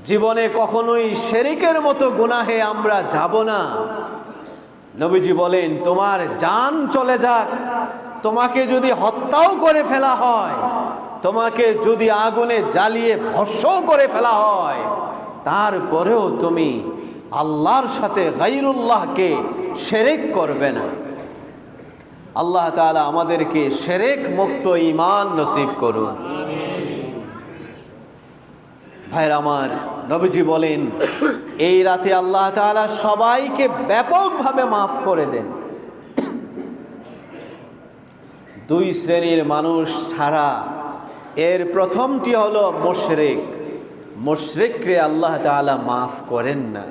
জীবনে কখনোই শিরকের মতো গুনাহে আমরা যাব না। নবীজি বলেন, তোমার জান চলে যাক, তোমাকে যদি হত্যাও করে ফেলা হয়, তোমাকে যদি আগুনে জ্বালিয়ে ভস্ম করে ফেলা হয়, তারপরেও তুমি আল্লাহর সাথে গায়রুল্লাহকে শিরক করবে না। আল্লাহ তাআলা আমাদেরকে শিরক মুক্ত ঈমান নসিব করুন। ভাইরা আমার, নবীজি বলেন, এই রাতে আল্লাহ তাআলা সবাইকে ব্যাপকভাবে মাফ করে দেন, দুই শ্রেণীর মানুষ ছাড়া। এর প্রথমটি হলো মুশরিক। মুশরিককে আল্লাহ তাআলা মাফ করেন না।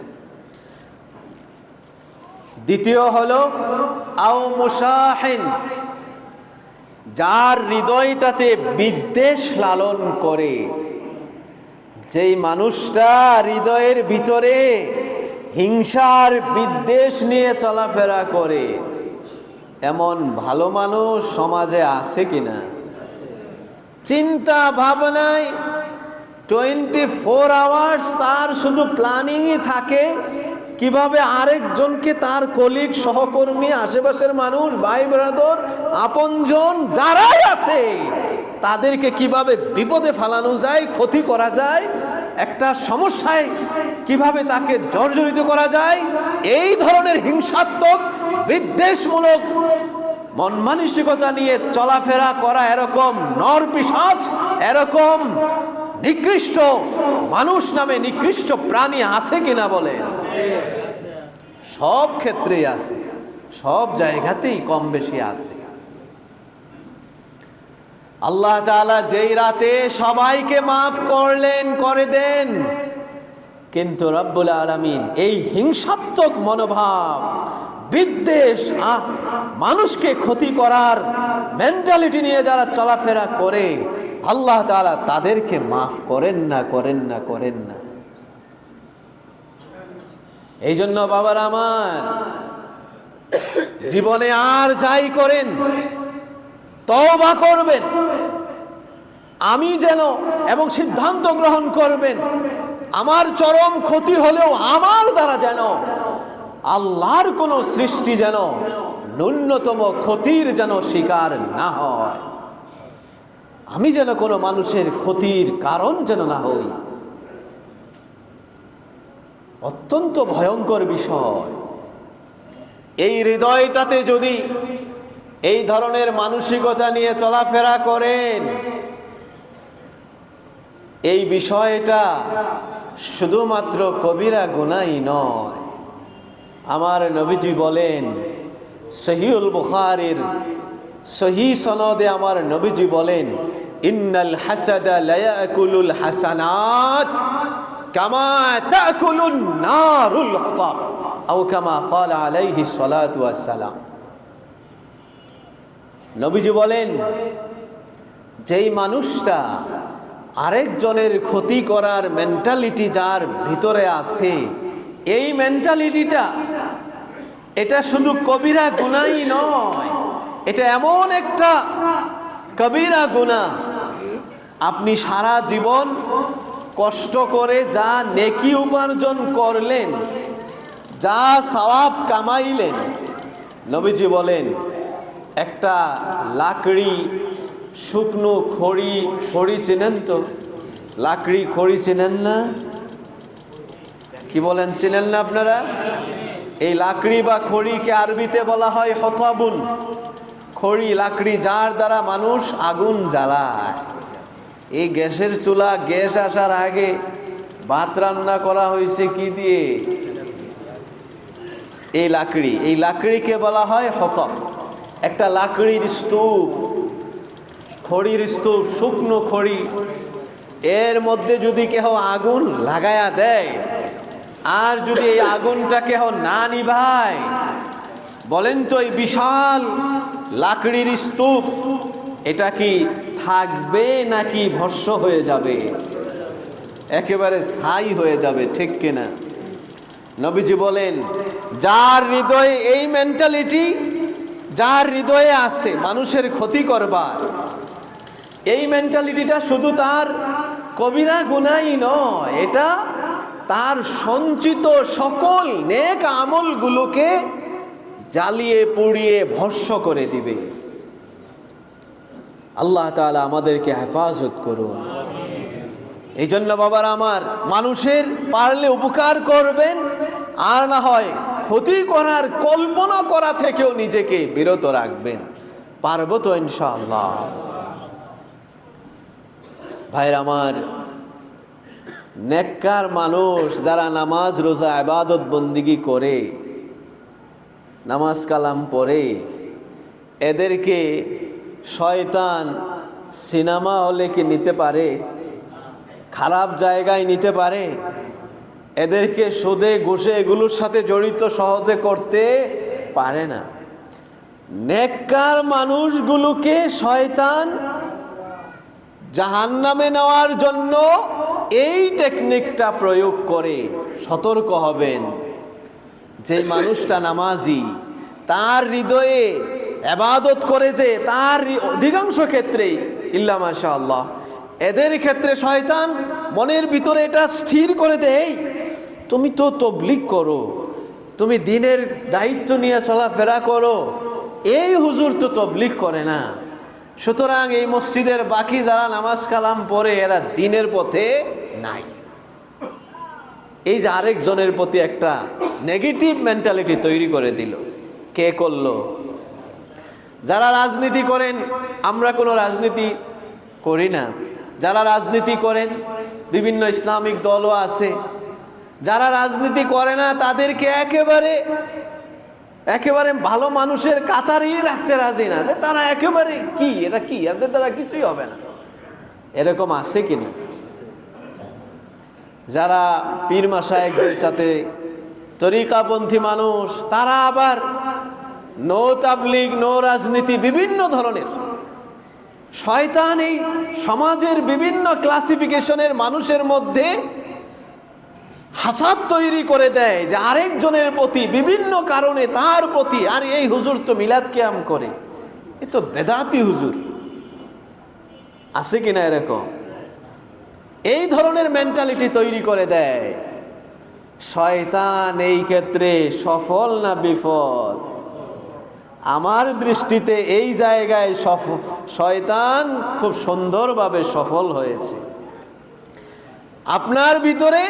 দ্বিতীয় হলো আও মুশাহিন, যার হৃদয়টাতে বিদ্বেষ লালন করে, যেই মানুষটা হৃদয়ের ভিতরে হিংসার বিদ্বেষ নিয়ে চলাফেরা করে, এমন ভালো মানুষ সমাজে আছে কিনা? চিন্তা ভাবনায় 24 আওয়ার্স তার শুধু প্ল্যানিংই থাকে, কিভাবে আরেকজনকে, তার কলিগ, সহকর্মী, আশেপাশের মানুষ, ভাই ব্রাদার, আপনজন যারাই আছে, তাদেরকে কিভাবে বিপদে ফেলানো যায়, ক্ষতি করা যায়, একটা সমস্যায় কিভাবে তাকে জর্জরিত করা যায়, এই ধরনের হিংসাত্মক বিদ্বেষমূলক মন মানসিকতা নিয়ে চলাফেরা করা এরকম নরপিশাচ, এরকম নিকৃষ্ট মানুষ নামে নিকৃষ্ট প্রাণী আছে কিনা বলে? সব ক্ষেত্রেই আছে, সব জায়গাতেই কম বেশি আছে। আল্লাহ তাআলা যেই রাতে সবাইকে মাফ করলেন, করে দেন, কিন্তু রব্বুল আলামিন এই হিংসাত্মক মনোভাব, বিদ্বেষ, মানুষকে ক্ষতি করার মেন্টালিটি নিয়ে যারা চলাফেরা করে, আল্লাহ তাআলা তাদেরকে মাফ করেন না, করেন না, করেন না। এই জন্য বাবারা আমার, জীবনে আর যাই করেন তওবা করবেন, আমি যেন, এবং সিদ্ধান্ত গ্রহণ করবেন, আমার চরম ক্ষতি হলেও আমার দ্বারা যেন আল্লাহর কোন সৃষ্টি যেন ন্যূনতম ক্ষতির যেন শিকার না হয়, আমি যেন কোনো মানুষের ক্ষতির কারণ যেন না হই। অত্যন্ত ভয়ঙ্কর বিষয়। এই হৃদয়টাতে যদি এই ধরনের মানসিকতা নিয়ে চলাফেরা করেন, এই বিষয়টা শুধুমাত্র কবিরা গুনাহই নয়। আমার নবীজি বলেন, সহিহুল বুখারীর সহিহ সনদে আমার নবীজি বলেন, ইন্নাল হাসাদা লা ইয়াকুলুল হাসানাত কামা তাকুলুন নারুল হুতাব, আও কামা ক্বালা আলাইহিস সালাতু ওয়াস সালাম। নবীজি বলেন, যেই মানুষটা আরেকজনের ক্ষতি করার মেন্টালিটি যার ভিতরে আছে, এই মেন্টালিটিটা, এটা শুধু কবিরা গুনাহই নয়, এটা এমন একটা কবিরা গুনাহ, আপনি সারা জীবন কষ্ট করে যা নেকি উপার্জন করলেন, যা সওয়াব কামাইলেন, নবীজি বলেন, একটা লাকড়ি, শুকনো খড়ি, খড়ি চেনেন তো? লাকড়ি, খড়ি চেনেন না? কি বলেন, চেনেন না আপনারা? এই লাকড়ি বা খড়িকে আরবিতে বলা হয় হতাবুন। খড়ি, লাকড়ি, যার দ্বারা মানুষ আগুন জ্বালায়। এই গ্যাসের চুলা, গ্যাস আসার আগে ভাত রান্না করা হয়েছে কি দিয়ে? এই লাকড়ি, এই লাকড়িকে বলা হয় হতাব। একটা লাকড়ির স্তূপ, খড়ির স্তূপ, শুকনো খড়ি, এর মধ্যে যদি কেহ আগুন লাগায়া দেয়, আর যদি এই আগুনটা কেহ না নিভায়, বলেন তো এই বিশাল লাকড়ির স্তূপ এটা কি থাকবে নাকি ভস্ম হয়ে যাবে? একেবারে ছাই হয়ে যাবে, ঠিক কিনা? নবীজি বলেন, যার হৃদয়ে এই মেন্টালিটি, যার হৃদয়ে আছে মানুষের ক্ষতি করবার, এই মেন্টালিটিটা শুধু তার কবিরা গুনাহই নয়, এটা তার সঞ্চিত সকল নেক আমলগুলোকে জ্বালিয়ে পুড়িয়ে ভস্ম করে দিবে। আল্লাহ তাআলা আমাদেরকে হেফাজত করুন। এই জন্য বাবার আমার, মানুষের পারলে উপকার করবেন, আর না হয় ক্ষতি করার কল্পনা করা থেকেও নিজেকে বিরত রাখবেন। পারবো তো ইনশাআল্লাহ? ভাইরা আমার, নেককার মানুষ যারা নামাজ রোজা ইবাদত বন্দিগি করে, নামাজ কালাম পড়ে, এদেরকে শয়তান সিনেমা হলে কি নিতে পারে? খারাপ জায়গায় নিতে পারে? এদেরকে সুদে ঘুষে এগুলোর সাথে জড়িত সহজে করতে পারে না। নেককার মানুষগুলোকে শয়তান জাহান্নামে নেওয়ার জন্য এই টেকনিকটা প্রয়োগ করে। সতর্ক হবেন, যে মানুষটা নামাজি, তার হৃদয়ে ইবাদত করে, যে তার অধিকাংশ ক্ষেত্রেই ইল্লা মাশাআল্লাহ, এদের ক্ষেত্রে শয়তান মনের ভিতরে এটা স্থির করে দেয়, তুমি তো তাবলীগ করো, তুমি দিনের দায়িত্ব নিয়ে চলাফেরা করো, এই হুজুর তো তাবলীগ করে না, সুতরাং এই মসজিদের বাকি যারা নামাজ কালাম পড়ে এরা দিনের পথে নাই। এই যে আরেকজনের প্রতি একটা নেগেটিভ মেন্টালিটি তৈরি করে দিল। কে করলো? যারা রাজনীতি করেন, আমরা কোনো রাজনীতি করি না, যারা রাজনীতি করেন, বিভিন্ন ইসলামিক দলও আছে, যারা রাজনীতি করে না তাদেরকে একেবারে ভালো মানুষের কাতারেই রাখতে রাজি না, যে তারা একেবারে কি, এরা কি, এদের দ্বারা কিছুই হবে না। এরকম আছে কিনা? যারা পীর মাশায়েখদের সাথে তরিকাপন্থী মানুষ, তারা আবার নো তাবলীগ, নো রাজনীতি, বিভিন্ন ধরনের। শয়তান এই সমাজের বিভিন্ন ক্লাসিফিকেশনের মানুষের মধ্যে হাসাদ তৈরি করে দেয়, যে আরেকজনের প্রতি বিভিন্ন কারণে তার প্রতি, আর এই হুজুর তো মিলাদ কিয়াম করে, এ তো বেদাতি হুজুর। আছে কিনা এরকম? এই ধরনের মেন্টালিটি তৈরি করে দেয়। শয়তান এই ক্ষেত্রে সফল না বিফল? আমার দৃষ্টিতে এই জায়গায় শয়তান খুব সুন্দরভাবে সফল হয়েছে। আপনার ভিতরে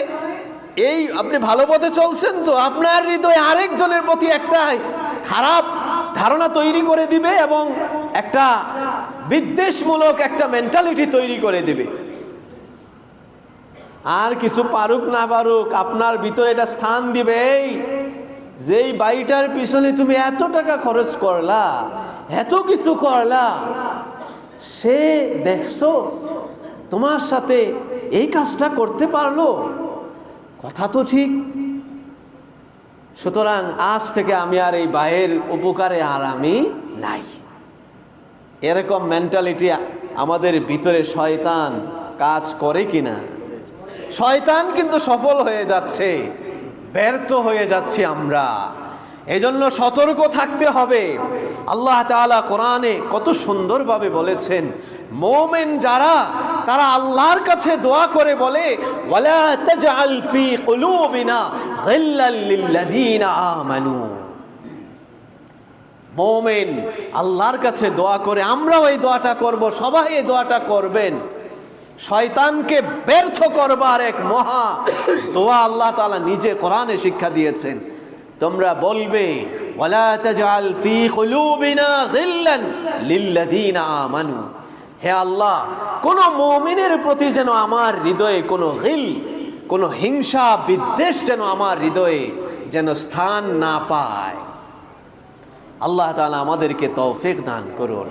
এই, আপনি ভালো পথে চলছেন তো, আপনার হৃদয়ে আরেকজনের প্রতি একটা খারাপ ধারণা তৈরি করে দিবে এবং একটা বিদ্বেষমূলক একটা মেন্টালিটি তৈরি করে দিবে। আর কিছু পারুক না পারুক, আপনার ভিতরে এটা স্থান দিবে, যেই বাড়িটার পিছনে তুমি এত টাকা খরচ করলা, এত কিছু করলা, সে দেখছো তোমার সাথে এই কাজটা করতে পারলো, কথা তো ঠিক, সুতরাং আজ থেকে আমি আর এই ভাইয়ের উপকারে আর আমি নাই। এরকম মেন্টালিটি আমাদের ভিতরে শয়তান কাজ করে কিনা? শয়তান কিন্তু সফল হয়ে যাচ্ছে, ব্যর্থ হয়ে যাচ্ছি আমরা। এজন্য সতর্ক থাকতে হবে। আল্লাহ তাআলা কোরআনে কত সুন্দরভাবে বলেছেন, মুমিন যারা, তারা আল্লাহর কাছে দোয়া করে বলে, ওয়ালা তাজআল ফি কুলুবিনা গিল্লাল লিল্লাযিনা আমানু। মুমিন আল্লাহর কাছে দোয়া করে, আমরাও এই দোয়াটা করব, সবাই এই দোয়াটা করবেন। শয়তানকে ব্যর্থ করবার এক মহা দোয়া আল্লাহ তাআলা নিজে কোরআনে শিক্ষা দিয়েছেন। তোমরা বলবে, ওয়ালা তাজআল ফি কুলুবিনা গিল্লান লিল্লাযিনা আমানু, হে আল্লাহ, কোন মুমিনের প্রতি যেন আমার হৃদয়ে কোনো গিল, কোনো হিংসা বিদ্বেষ যেন আমার হৃদয়ে যেন স্থান না পায়। আল্লাহ তাআলা আমাদেরকে তৌফিক দান করুন।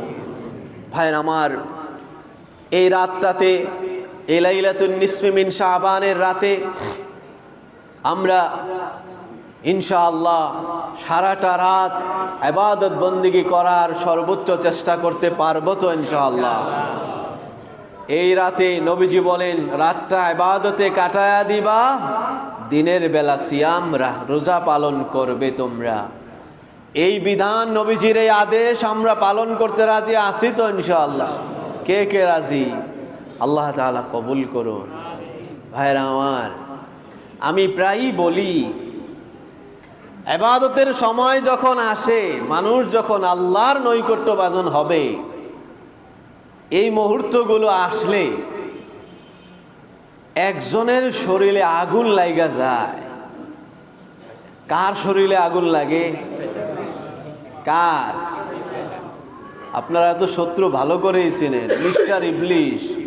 ভাইয়ের আমার, এই রাতটাতে, এই লাইলাতুন নিসফি মিন শাবানের রাতে আমরা ইনশাআল্লাহ সারাটা রাত ইবাদত বন্দেগী করার সর্বোচ্চ চেষ্টা করতে পারবো তো ইনশাআল্লাহ? এই রাতে নবীজি বলেন, রাতটা ইবাদতে কাটায়া দিবা, দিনের বেলা সিয়াম রোজা পালন করবে তোমরা। এই বিধান, নবীজির এই আদেশ আমরা পালন করতে রাজি আছি তো ইনশাআল্লাহ? কে কে রাজি? আল্লাহ তাআলা কবুল করুন। ভাইরা আমার, আমি প্রায়ই বলি, ইবাদতের সময় যখন আসে, মানুষ যখন আল্লাহর নৈকট্যভাজন হবে, এই মুহূর্তগুলো আসলে একজনের শরীরে আগুন লাগা যায়। কার শরীরে আগুন লাগে? কার? আপনারা তো শত্রু ভালো করেই চেনেন, মিস্টার ইবলিশ।